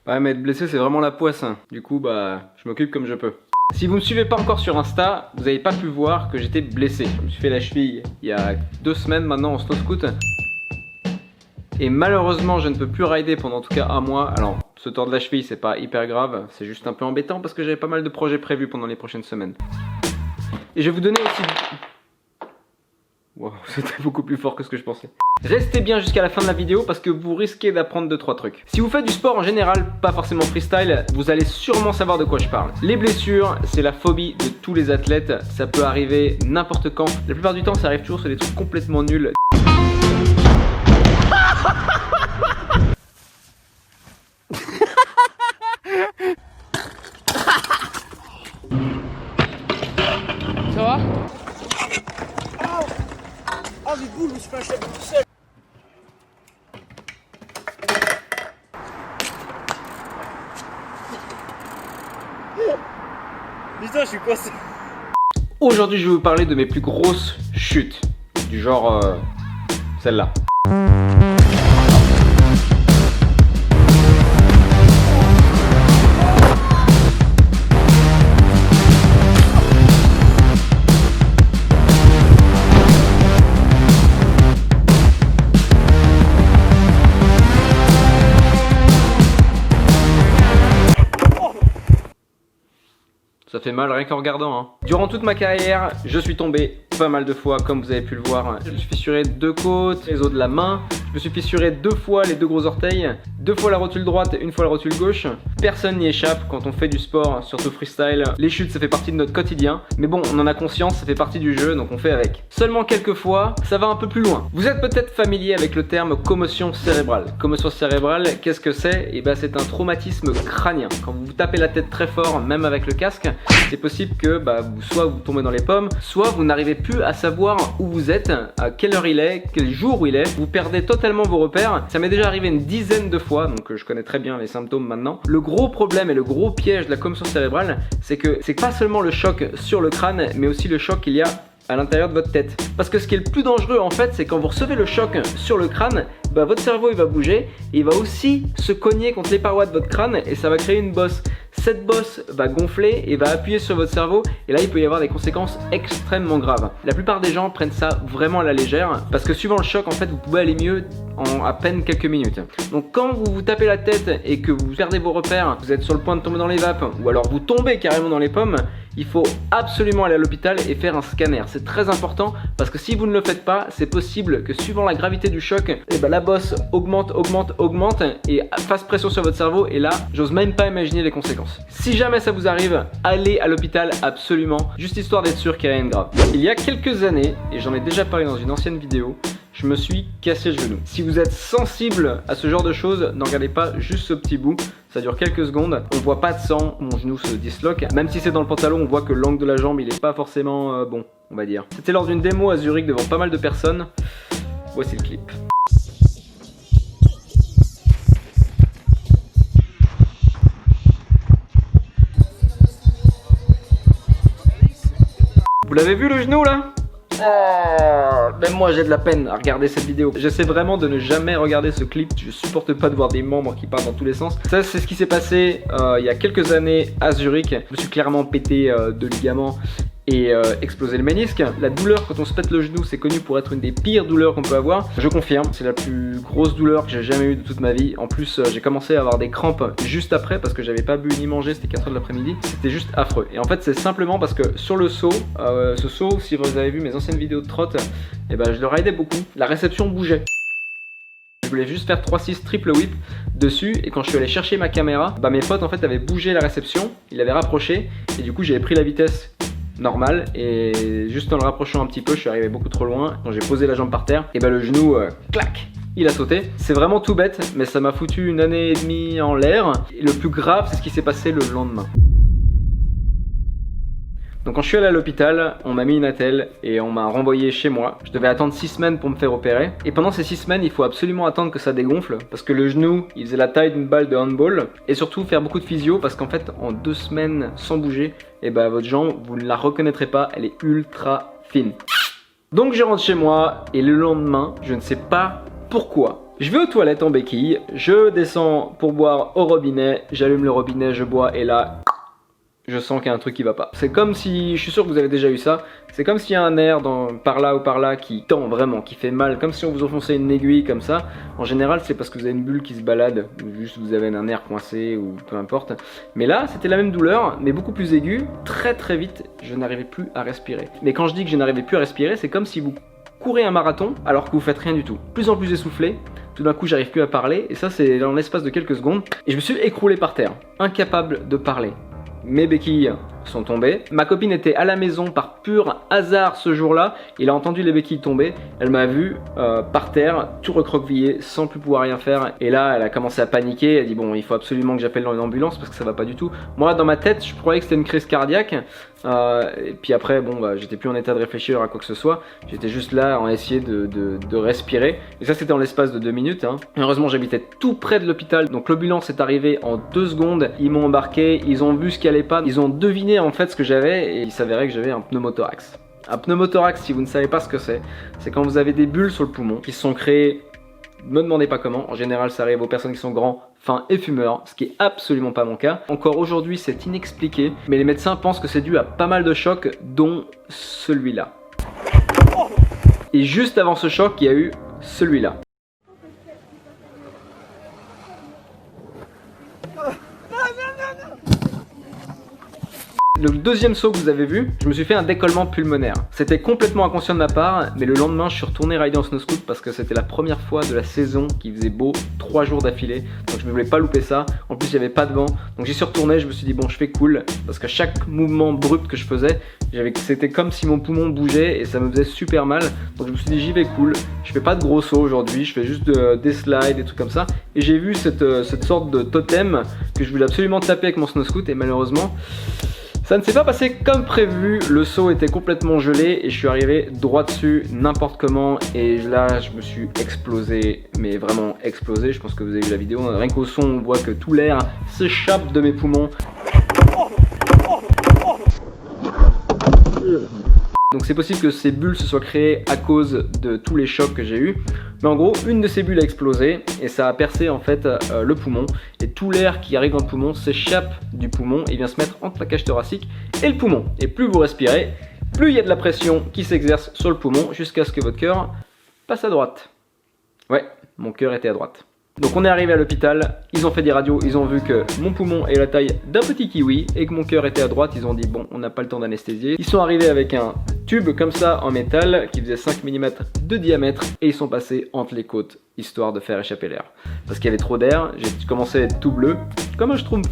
Ouais, mais être blessé, c'est vraiment la poisse. Hein. Du coup, bah, je m'occupe comme je peux. Si vous me suivez pas encore sur Insta, vous n'avez pas pu voir que j'étais blessé. Je me suis fait la cheville il y a 2 semaines maintenant en snow scoot. Et malheureusement, je ne peux plus rider pendant en tout cas un mois. Alors, se tordre la cheville, c'est pas hyper grave. C'est juste un peu embêtant parce que j'avais pas mal de projets prévus pendant les prochaines semaines. Et je vais vous donner aussi... Wow, c'était beaucoup plus fort que ce que je pensais. Restez bien jusqu'à la fin de la vidéo parce que vous risquez d'apprendre 2-3 trucs. Si vous faites du sport en général, pas forcément freestyle, vous allez sûrement savoir de quoi je parle. Les blessures, c'est la phobie de tous les athlètes. Ça peut arriver n'importe quand. La plupart du temps, ça arrive toujours sur des trucs complètement nuls. Ça va? Ah mais boule, je me suis fait un chèque tout seul. Putain, je suis coincé. Aujourd'hui, je vais vous parler de mes plus grosses chutes. Du genre... celle-là. Ça fait mal rien qu'en regardant. Hein. Durant toute ma carrière, je suis tombé pas mal de fois, comme vous avez pu le voir. Je me suis fissuré 2 côtes, les os de la main. Je me suis fissuré 2 fois les 2 gros orteils, 2 fois la rotule droite et 1 fois la rotule gauche. Personne n'y échappe quand on fait du sport, surtout freestyle. Les chutes, ça fait partie de notre quotidien. Mais bon, on en a conscience, ça fait partie du jeu, donc on fait avec. Seulement quelques fois, ça va un peu plus loin. Vous êtes peut-être familier avec le terme commotion cérébrale. Commotion cérébrale, qu'est-ce que c'est? Et ben, c'est un traumatisme crânien. Quand vous vous tapez la tête très fort, même avec le casque, c'est possible que soit vous tombez dans les pommes, soit vous n'arrivez plus à savoir où vous êtes, à quelle heure il est, quel jour où il est. Vous perdez totalement vos repères. Ça m'est déjà arrivé une dizaine de fois, donc je connais très bien les symptômes maintenant. Le gros problème et le gros piège de la commotion cérébrale, c'est que c'est pas seulement le choc sur le crâne, mais aussi le choc qu'il y a à l'intérieur de votre tête. Parce que ce qui est le plus dangereux en fait, c'est quand vous recevez le choc sur le crâne, votre cerveau il va bouger et il va aussi se cogner contre les parois de votre crâne et ça va créer une bosse. Cette bosse va gonfler et va appuyer sur votre cerveau et là il peut y avoir des conséquences extrêmement graves. La plupart des gens prennent ça vraiment à la légère parce que suivant le choc en fait vous pouvez aller mieux en à peine quelques minutes. Donc quand vous vous tapez la tête et que vous perdez vos repères, vous êtes sur le point de tomber dans les vapes ou alors vous tombez carrément dans les pommes, il faut absolument aller à l'hôpital et faire un scanner. C'est très important parce que si vous ne le faites pas, c'est possible que suivant la gravité du choc, la bosse augmente et fasse pression sur votre cerveau et là, j'ose même pas imaginer les conséquences. Si jamais ça vous arrive, allez à l'hôpital absolument, juste histoire d'être sûr qu'il n'y a rien de grave. Il y a quelques années, et j'en ai déjà parlé dans une ancienne vidéo, je me suis cassé le genou. Si vous êtes sensible à ce genre de choses, ne regardez pas juste ce petit bout. Ça dure quelques secondes. On voit pas de sang, mon genou se disloque. Même si c'est dans le pantalon, on voit que l'angle de la jambe, il est pas forcément bon, on va dire. C'était lors d'une démo à Zurich devant pas mal de personnes. Voici le clip. Vous l'avez vu le genou là? Oh, même moi j'ai de la peine à regarder cette vidéo. J'essaie vraiment de ne jamais regarder ce clip. Je supporte pas de voir des membres qui partent dans tous les sens. Ça c'est ce qui s'est passé il y a quelques années à Zurich. Je me suis clairement pété 2 ligaments et explosé le ménisque. La douleur quand on se pète le genou, c'est connu pour être une des pires douleurs qu'on peut avoir. Je confirme, c'est la plus grosse douleur que j'ai jamais eue de toute ma vie. En plus, j'ai commencé à avoir des crampes juste après parce que j'avais pas bu ni mangé, c'était 4h de l'après-midi. C'était juste affreux. Et en fait, c'est simplement parce que sur le saut, ce saut, si vous avez vu mes anciennes vidéos de trotte, je le ridais beaucoup. La réception bougeait. Je voulais juste faire 3-6 triple whip dessus et quand je suis allé chercher ma caméra, mes potes en fait avaient bougé la réception, ils l'avaient rapproché et du coup j'avais pris la vitesse normal et juste en le rapprochant un petit peu je suis arrivé beaucoup trop loin. Quand j'ai posé la jambe par terre et le genou clac, il a sauté. C'est vraiment tout bête mais ça m'a foutu 1 année et demie en l'air et le plus grave c'est ce qui s'est passé le lendemain. Donc quand je suis allé à l'hôpital, on m'a mis une attelle et on m'a renvoyé chez moi. Je devais attendre 6 semaines pour me faire opérer. Et pendant ces 6 semaines, il faut absolument attendre que ça dégonfle. Parce que le genou, il faisait la taille d'une balle de handball. Et surtout faire beaucoup de physio parce qu'en fait, en 2 semaines sans bouger, votre jambe, vous ne la reconnaîtrez pas, elle est ultra fine. Donc je rentre chez moi et le lendemain, je ne sais pas pourquoi, Je vais aux toilettes en béquille, je descends pour boire au robinet, j'allume le robinet, je bois et là, je sens qu'il y a un truc qui va pas. C'est comme si, je suis sûr que vous avez déjà eu ça, c'est comme s'il y a un nerf par là ou par là qui tend vraiment, qui fait mal, comme si on vous enfonçait une aiguille comme ça. En général, c'est parce que vous avez une bulle qui se balade, ou juste vous avez un nerf coincé ou peu importe. Mais là, c'était la même douleur, mais beaucoup plus aiguë. Très très vite, je n'arrivais plus à respirer. Mais quand je dis que je n'arrivais plus à respirer, c'est comme si vous courez un marathon alors que vous faites rien du tout. Plus en plus essoufflé. Tout d'un coup, j'arrive plus à parler, et ça, c'est dans l'espace de quelques secondes. Et je me suis écroulé par terre, incapable de parler. Mes béquilles sont tombées. Ma copine était à la maison par pur hasard ce jour-là. Il a entendu les béquilles tomber. Elle m'a vu par terre, tout recroquevillé, sans plus pouvoir rien faire. Et là, elle a commencé à paniquer. Elle a dit bon, il faut absolument que j'appelle une ambulance parce que ça va pas du tout. Moi, dans ma tête, je croyais que c'était une crise cardiaque. Et puis après, bon, bah, j'étais plus en état de réfléchir à quoi que ce soit. J'étais juste là en essayer de respirer. Et ça, c'était en l'espace de 2 minutes. Hein. Heureusement, j'habitais tout près de l'hôpital. Donc l'ambulance est arrivée en 2 secondes. Ils m'ont embarqué. Ils ont vu ce qui allait pas. Ils ont deviné en fait ce que j'avais et il s'avérait que j'avais un pneumothorax. Un pneumothorax, si vous ne savez pas ce que c'est quand vous avez des bulles sur le poumon qui se sont créées, ne me demandez pas comment, en général ça arrive aux personnes qui sont grands, fins et fumeurs, ce qui est absolument pas mon cas. Encore aujourd'hui c'est inexpliqué, mais les médecins pensent que c'est dû à pas mal de chocs, dont celui-là. Et juste avant ce choc, il y a eu celui-là. Le deuxième saut que vous avez vu, je me suis fait un décollement pulmonaire. C'était complètement inconscient de ma part, mais le lendemain je suis retourné rider en snow scoot parce que c'était la première fois de la saison qui faisait beau 3 jours d'affilée. Donc je ne voulais pas louper ça. En plus il n'y avait pas de vent. Donc j'y suis retourné, je me suis dit bon je fais cool. Parce qu'à chaque mouvement brut que je faisais, c'était comme si mon poumon bougeait et ça me faisait super mal. Donc je me suis dit j'y vais cool. Je fais pas de gros sauts aujourd'hui, je fais juste des slides, des trucs comme ça. Et j'ai vu cette sorte de totem que je voulais absolument taper avec mon snow scoot et malheureusement... ça ne s'est pas passé comme prévu, le saut était complètement gelé et je suis arrivé droit dessus n'importe comment et là je me suis explosé, mais vraiment explosé. Je pense que vous avez vu la vidéo, rien qu'au son on voit que tout l'air s'échappe de mes poumons. Donc c'est possible que ces bulles se soient créées à cause de tous les chocs que j'ai eu. Mais en gros, une de ces bulles a explosé et ça a percé en fait le poumon. Et tout l'air qui arrive dans le poumon s'échappe du poumon et vient se mettre entre la cage thoracique et le poumon. Et plus vous respirez, plus il y a de la pression qui s'exerce sur le poumon jusqu'à ce que votre cœur passe à droite. Ouais, mon cœur était à droite. Donc on est arrivé à l'hôpital, ils ont fait des radios, ils ont vu que mon poumon est la taille d'un petit kiwi et que mon cœur était à droite. Ils ont dit bon, on n'a pas le temps d'anesthésier. Ils sont arrivés avec un tube comme ça en métal qui faisait 5 mm de diamètre et ils sont passés entre les côtes histoire de faire échapper l'air. Parce qu'il y avait trop d'air, j'ai commencé à être tout bleu, comme un schtroumpf.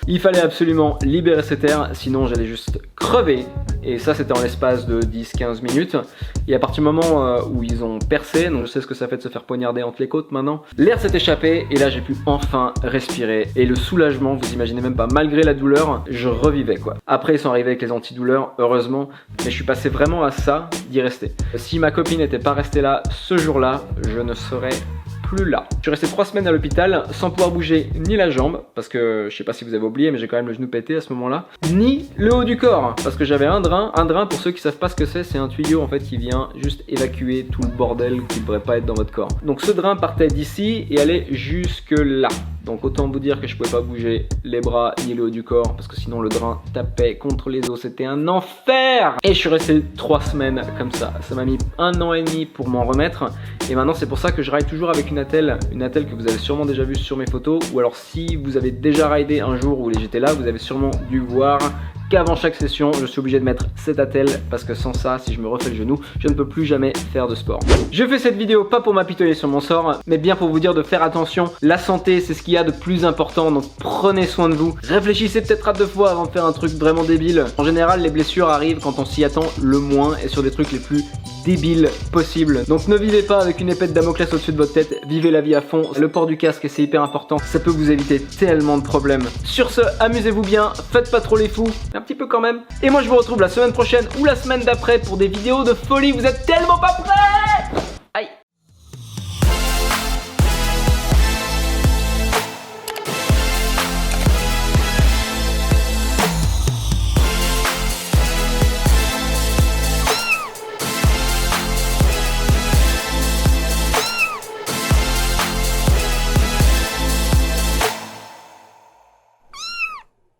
Il fallait absolument libérer cet air, sinon j'allais juste crever. Et ça c'était en l'espace de 10-15 minutes. Et à partir du moment où ils ont percé, donc je sais ce que ça fait de se faire poignarder entre les côtes maintenant, l'air s'est échappé et là j'ai pu enfin respirer. Et le soulagement, vous imaginez même pas, malgré la douleur, je revivais quoi. Après ils sont arrivés avec les antidouleurs, heureusement, mais je suis passé vraiment à ça d'y rester. Si ma copine n'était pas restée là ce jour-là, je ne serais plus là. Je suis resté 3 semaines à l'hôpital sans pouvoir bouger ni la jambe, parce que je sais pas si vous avez oublié, mais j'ai quand même le genou pété à ce moment-là, ni le haut du corps, parce que j'avais un drain. Un drain, pour ceux qui savent pas ce que c'est un tuyau en fait qui vient juste évacuer tout le bordel qui devrait pas être dans votre corps. Donc ce drain partait d'ici et allait jusque là. Donc autant vous dire que je pouvais pas bouger les bras ni le haut du corps parce que sinon le drain tapait contre les os, c'était un enfer. Et je suis resté 3 semaines comme ça. Ça m'a mis 1 an et demi pour m'en remettre. Et maintenant c'est pour ça que je ride toujours avec une attelle que vous avez sûrement déjà vue sur mes photos. Ou alors si vous avez déjà ridé un jour où j'étais là, vous avez sûrement dû voir qu'avant chaque session, je suis obligé de mettre cette attelle parce que sans ça, si je me refais le genou, je ne peux plus jamais faire de sport. Je fais cette vidéo pas pour m'apitoyer sur mon sort, mais bien pour vous dire de faire attention. La santé, c'est ce qu'il y a de plus important, donc prenez soin de vous. Réfléchissez peut-être à 2 fois avant de faire un truc vraiment débile. En général, les blessures arrivent quand on s'y attend le moins et sur des trucs les plus débiles possibles. Donc ne vivez pas avec une épée de Damoclès au-dessus de votre tête, vivez la vie à fond. Le port du casque, c'est hyper important, ça peut vous éviter tellement de problèmes. Sur ce, amusez-vous bien, faites pas trop les fous. Un petit peu quand même. Et moi je vous retrouve la semaine prochaine ou la semaine d'après pour des vidéos de folie. Vous êtes tellement pas prêts!